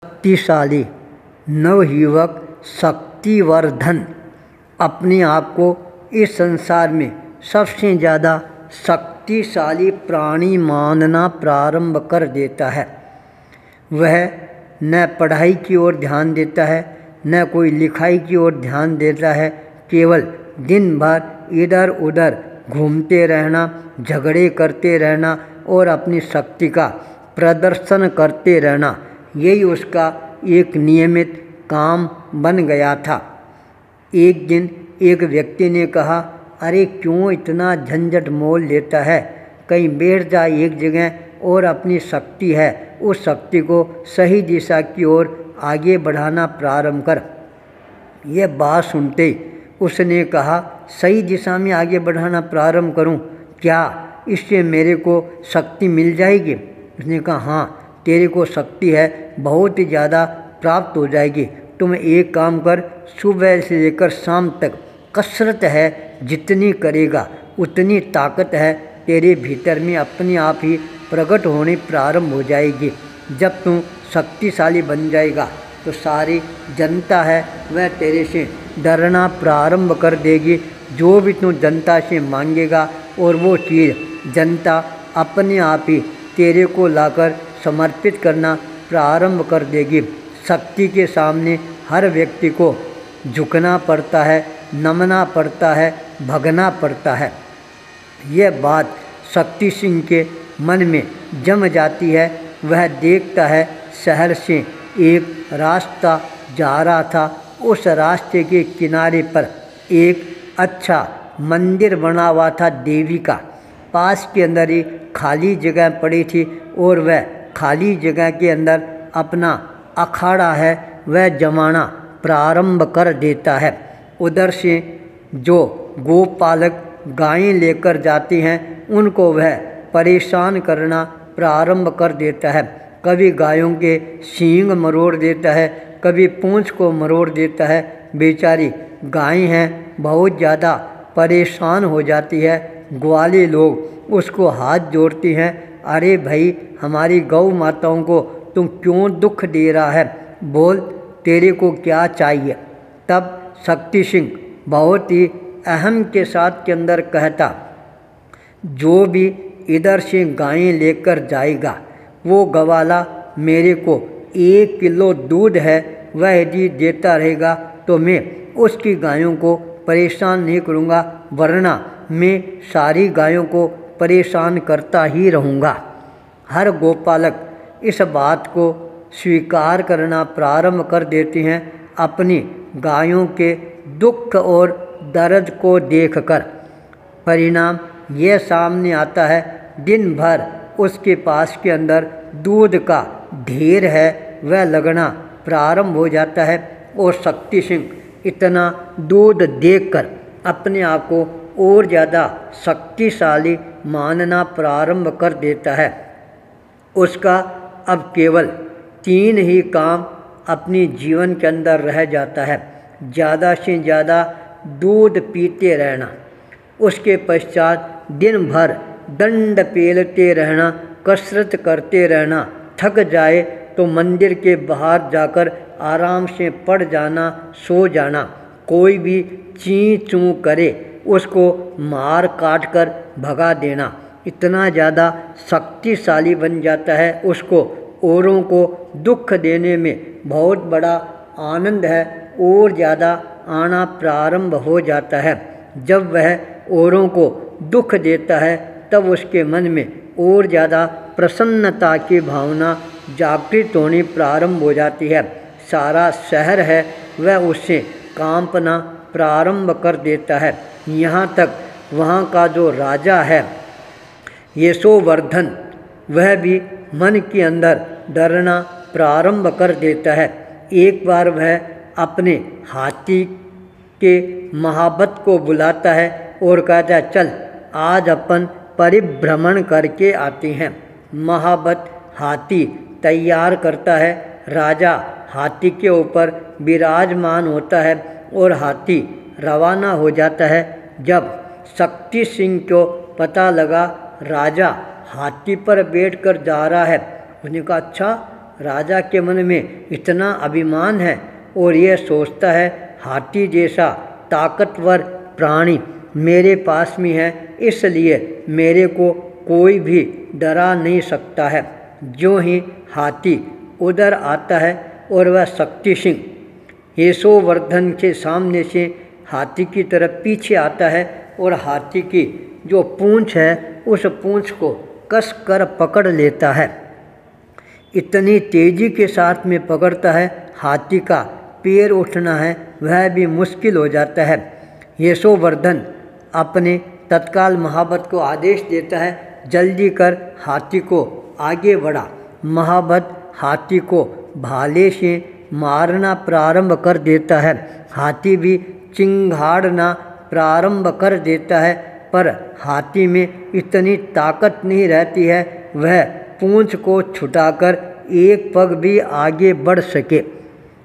शक्तिशाली नवयुवक शक्तिवर्धन अपने आप को इस संसार में सबसे ज़्यादा शक्तिशाली प्राणी मानना प्रारंभ कर देता है। वह न पढ़ाई की ओर ध्यान देता है, न कोई लिखाई की ओर ध्यान देता है, केवल दिन भर इधर उधर घूमते रहना, झगड़े करते रहना और अपनी शक्ति का प्रदर्शन करते रहना, यही उसका एक नियमित काम बन गया था। एक दिन एक व्यक्ति ने कहा, अरे क्यों इतना झंझट मोल लेता है, कहीं बैठ जा एक जगह और अपनी शक्ति है उस शक्ति को सही दिशा की ओर आगे बढ़ाना प्रारंभ कर। यह बात सुनते उसने कहा, सही दिशा में आगे बढ़ाना प्रारंभ करूं, क्या इससे मेरे को शक्ति मिल जाएगी? उसने कहा, हाँ तेरे को शक्ति है बहुत ही ज़्यादा प्राप्त हो जाएगी। तुम एक काम कर, सुबह से लेकर शाम तक कसरत है, जितनी करेगा उतनी ताकत है तेरे भीतर में अपने आप ही प्रकट होनी प्रारंभ हो जाएगी। जब तू शक्तिशाली बन जाएगा तो सारी जनता है वह तेरे से डरना प्रारंभ कर देगी। जो भी तू जनता से मांगेगा और वो चीज़ जनता अपने आप ही तेरे को लाकर समर्पित करना प्रारंभ कर देगी। शक्ति के सामने हर व्यक्ति को झुकना पड़ता है, नमना पड़ता है, भगना पड़ता है। यह बात शक्ति सिंह के मन में जम जाती है। वह देखता है शहर से एक रास्ता जा रहा था। उस रास्ते के किनारे पर एक अच्छा मंदिर बना हुआ था देवी का। पास के अंदर ही खाली जगह पड़ी थी और वह खाली जगह के अंदर अपना अखाड़ा है वह जमाना प्रारंभ कर देता है। उधर से जो गोपालक गायें लेकर जाते हैं उनको वह परेशान करना प्रारंभ कर देता है। कभी गायों के सींग मरोड़ देता है, कभी पूंछ को मरोड़ देता है। बेचारी गायें हैं बहुत ज़्यादा परेशान हो जाती है। ग्वाले लोग उसको हाथ जोड़ती हैं, अरे भाई हमारी गौ माताओं को तुम क्यों दुख दे रहा है, बोल तेरे को क्या चाहिए। तब शक्ति सिंह बहुत ही अहम के साथ के अंदर कहता, जो भी इधर से गायें लेकर जाएगा वो गवाला मेरे को 1 किलो दूध है वह यदि देता रहेगा तो मैं उसकी गायों को परेशान नहीं करूँगा, वरना मैं सारी गायों को परेशान करता ही रहूँगा। हर गोपालक इस बात को स्वीकार करना प्रारंभ कर देते हैं अपनी गायों के दुख और दर्द को देखकर। परिणाम यह सामने आता है, दिन भर उसके पास के अंदर दूध का ढेर है वह लगना प्रारंभ हो जाता है और शक्ति सिंह इतना दूध देखकर अपने आप को और ज़्यादा शक्तिशाली मानना प्रारंभ कर देता है। उसका अब केवल 3 ही काम अपनी जीवन के अंदर रह जाता है, ज़्यादा से ज़्यादा दूध पीते रहना, उसके पश्चात दिन भर दंड पेलते रहना, कसरत करते रहना, थक जाए तो मंदिर के बाहर जाकर आराम से पड़ जाना, सो जाना। कोई भी चीं चूं करे उसको मार काट कर भगा देना। इतना ज़्यादा शक्तिशाली बन जाता है, उसको औरों को दुख देने में बहुत बड़ा आनंद है और ज़्यादा आना प्रारंभ हो जाता है। जब वह औरों को दुख देता है तब उसके मन में और ज़्यादा प्रसन्नता की भावना जागृत होनी प्रारंभ हो जाती है। सारा शहर है वह उससे कांपना प्रारंभ कर देता है। यहाँ तक वहाँ का जो राजा है यशोवर्धन, वह भी मन के अंदर डरना प्रारंभ कर देता है। एक बार वह अपने हाथी के महाबत को बुलाता है और कहता है, चल आज अपन परिभ्रमण करके आते हैं। महाबत हाथी तैयार करता है, राजा हाथी के ऊपर विराजमान होता है और हाथी रवाना हो जाता है। जब शक्ति सिंह को पता लगा राजा हाथी पर बैठकर जा रहा है, उसने कहा, अच्छा राजा के मन में इतना अभिमान है और यह सोचता है हाथी जैसा ताकतवर प्राणी मेरे पास में है, इसलिए मेरे को कोई भी डरा नहीं सकता है। जो ही हाथी उधर आता है और वह शक्ति सिंह यशोवर्धन के सामने से हाथी की तरफ पीछे आता है और हाथी की जो पूंछ है उस पूंछ को कस कर पकड़ लेता है। इतनी तेजी के साथ में पकड़ता है हाथी का पैर उठना है वह भी मुश्किल हो जाता है। यशोवर्धन अपने तत्काल महाबत को आदेश देता है, जल्दी कर हाथी को आगे बढ़ा। महाबत हाथी को भाले से मारना प्रारंभ कर देता है। हाथी भी चिंघाड़ना प्रारंभ कर देता है, पर हाथी में इतनी ताकत नहीं रहती है वह पूंछ को छुटाकर एक पग भी आगे बढ़ सके।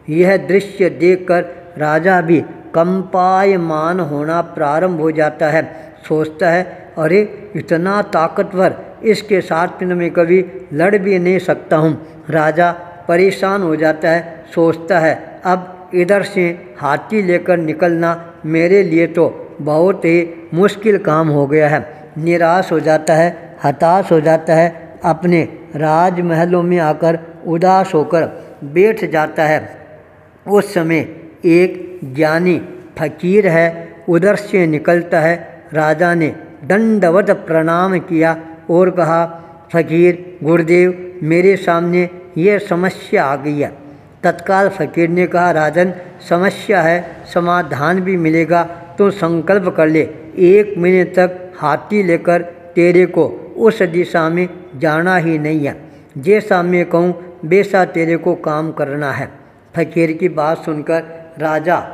यह दृश्य देखकर राजा भी कंपायमान होना प्रारंभ हो जाता है। सोचता है, अरे इतना ताकतवर, इसके साथ मैं कभी लड़ भी नहीं सकता हूँ। राजा परेशान हो जाता है, सोचता है अब इधर से हाथी लेकर निकलना मेरे लिए तो बहुत ही मुश्किल काम हो गया है। निराश हो जाता है, हताश हो जाता है, अपने राजमहलों में आकर उदास होकर बैठ जाता है। उस समय एक ज्ञानी फकीर है उधर से निकलता है। राजा ने दंडवत प्रणाम किया और कहा, फकीर गुरुदेव, मेरे सामने यह समस्या आ गई है। तत्काल फकीर ने कहा, राजन समस्या है, समाधान भी मिलेगा, तो संकल्प कर ले। 1 महीने तक हाथी लेकर तेरे को उस दिशा में जाना ही नहीं है। जैसा मैं कहूँ वैसा तेरे को काम करना है। फकीर की बात सुनकर राजा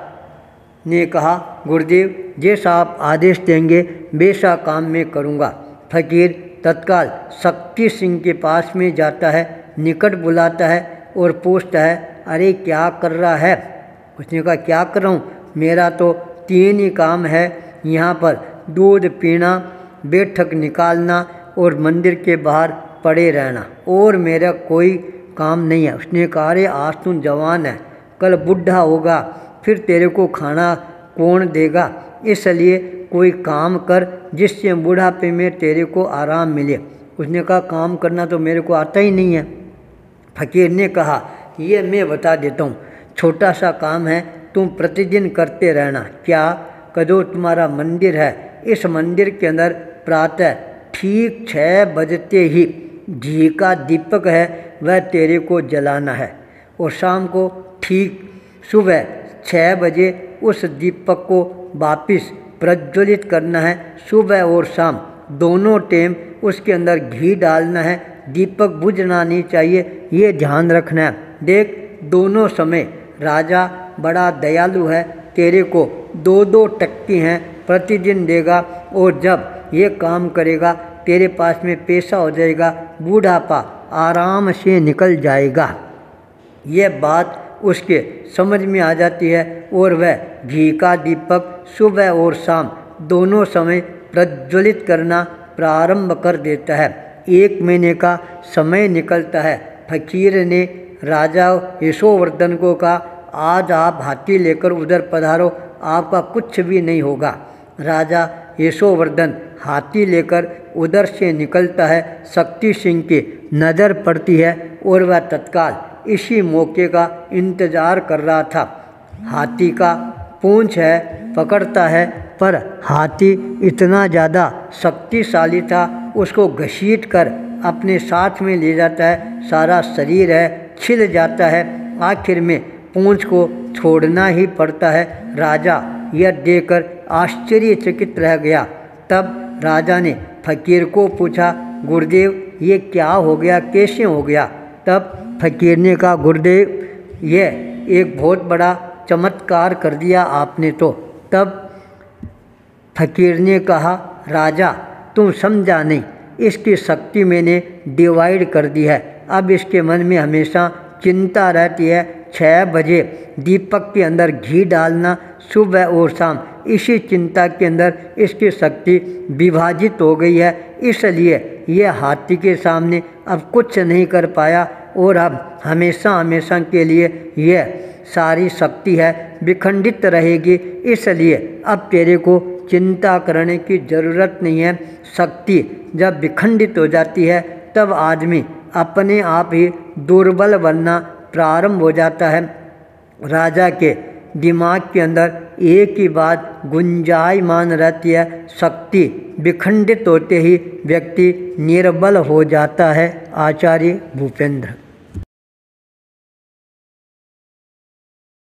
ने कहा, गुरुदेव जैसा आप आदेश देंगे वैसा काम मैं करूँगा। फकीर तत्काल शक्ति सिंह के पास में जाता है, निकट बुलाता है और पूछता है, अरे क्या कर रहा है? उसने कहा, क्या कर रहा हूँ, मेरा तो 3 ही काम है, यहाँ पर दूध पीना, बैठक निकालना और मंदिर के बाहर पड़े रहना, और मेरा कोई काम नहीं है। उसने कहा, अरे आज तुम जवान है, कल बुढ़ा होगा, फिर तेरे को खाना कौन देगा? इसलिए कोई काम कर जिससे बुढ़ापे में तेरे को आराम मिले। उसने कहा, काम करना तो मेरे को आता ही नहीं है। फकीर ने कहा, ये मैं बता देता हूँ, छोटा सा काम है, तुम प्रतिदिन करते रहना। क्या? कदो तुम्हारा मंदिर है, इस मंदिर के अंदर प्रातः ठीक 6 बजते ही घी का दीपक है वह तेरे को जलाना है, और शाम को ठीक सुबह 6 बजे उस दीपक को वापिस प्रज्वलित करना है। सुबह और शाम दोनों टाइम उसके अंदर घी डालना है, दीपक बुझना नहीं चाहिए, ये ध्यान रखना है। देख, दोनों समय राजा बड़ा दयालु है, तेरे को 2-2 टक्की हैं प्रतिदिन देगा, और जब ये काम करेगा तेरे पास में पैसा हो जाएगा, बूढ़ापा आराम से निकल जाएगा। यह बात उसके समझ में आ जाती है और वह घी का दीपक सुबह और शाम दोनों समय प्रज्वलित करना प्रारंभ कर देता है। 1 महीने का समय निकलता है। फकीर ने राजा यशोवर्धन को कहा, आज आप हाथी लेकर उधर पधारो, आपका कुछ भी नहीं होगा। राजा यशोवर्धन हाथी लेकर उधर से निकलता है। शक्ति सिंह की नज़र पड़ती है और वह तत्काल इसी मौके का इंतज़ार कर रहा था। हाथी का पूंछ है, पकड़ता है, पर हाथी इतना ज़्यादा शक्तिशाली था, उसको घसीट कर अपने साथ में ले जाता है। सारा शरीर है छिल जाता है, आखिर में पूंछ को छोड़ना ही पड़ता है। राजा यह देखकर आश्चर्यचकित रह गया। तब राजा ने फकीर को पूछा, गुरुदेव ये क्या हो गया, कैसे हो गया? तब फकीर ने कहा, गुरुदेव यह एक बहुत बड़ा चमत्कार कर दिया आपने तो। तब फकीर ने कहा, राजा तुम समझा नहीं, इसकी शक्ति मैंने डिवाइड कर दी है। अब इसके मन में हमेशा चिंता रहती है, 6 बजे दीपक के अंदर घी डालना, सुबह और शाम, इसी चिंता के अंदर इसकी शक्ति विभाजित हो गई है। इसलिए यह हाथी के सामने अब कुछ नहीं कर पाया। और अब हमेशा हमेशा के लिए यह सारी शक्ति है विखंडित रहेगी, इसलिए अब तेरे को चिंता करने की ज़रूरत नहीं है। शक्ति जब विखंडित हो जाती है तब आदमी अपने आप ही दुर्बल बनना प्रारंभ हो जाता है। राजा के दिमाग के अंदर एक ही बात गुंजायमान रहती है, शक्ति विखंडित होते ही व्यक्ति निर्बल हो जाता है। आचार्य भूपेंद्र।